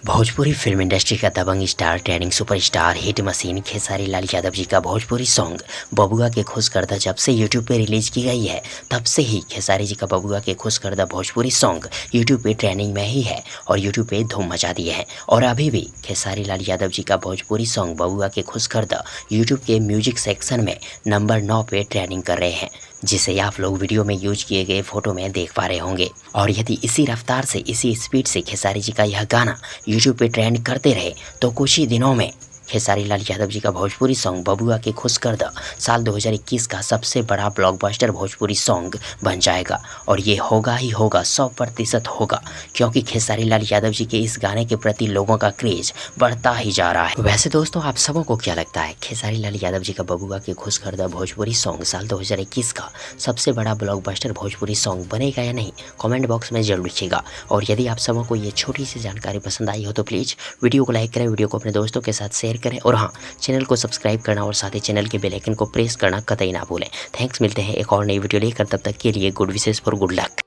Bhojpuri film industry का दबंग star, trending superstar, hit machine Khesari Lal Yadav ji का भोजपुरी सॉन्ग बबुआ के खुश करदा जब से यूट्यूब पे रिलीज की गई है, तब से ही खेसारी जी का बबुआ के खुश करदा भोजपुरी सॉन्ग यूट्यूब पे ट्रेंडिंग में ही है और यूट्यूब पे धूम मचा दिए हैं। और अभी भी खेसारी लाल यादव जी का भोजपुरी सॉन्ग बबुआ के खुश करदा यूट्यूब के म्यूजिक सेक्शन में नंबर 9 पे ट्रेंडिंग कर रहे हैं, जिसे आप लोग वीडियो में यूज किए गए फोटो में देख पा रहे होंगे। और यदि इसी रफ्तार से, इसी स्पीड से खेसारी जी का यह गाना यूट्यूब पे ट्रेंड करते रहे तो कुछ ही दिनों में खेसारी लाल यादव जी का भोजपुरी सॉन्ग बबुआ के खुश करदा साल 2021 का सबसे बड़ा ब्लॉकबस्टर भोजपुरी सॉन्ग बन जाएगा। और ये होगा ही होगा, 100% होगा, क्योंकि खेसारी लाल यादव जी के इस गाने के प्रति लोगों का क्रेज बढ़ता ही जा रहा है। वैसे दोस्तों, आप सबों को क्या लगता है, खेसारी लाल यादव जी का बबुआ के खुश करदा भोजपुरी सॉन्ग साल 2021 का सबसे बड़ा ब्लॉकबस्टर भोजपुरी सॉन्ग बनेगा या नहीं? कमेंट बॉक्स में जरूर लिखिएगा। और यदि आप सबों को ये छोटी सी जानकारी पसंद आई हो तो प्लीज़ वीडियो को लाइक करें, वीडियो को अपने दोस्तों के साथ शेयर करें और हाँ, चैनल को सब्सक्राइब करना और साथ ही चैनल के बेल आइकन को प्रेस करना कतई ना भूलें। थैंक्स, मिलते हैं एक और नई वीडियो लेकर, तब तक के लिए good wishes for good luck.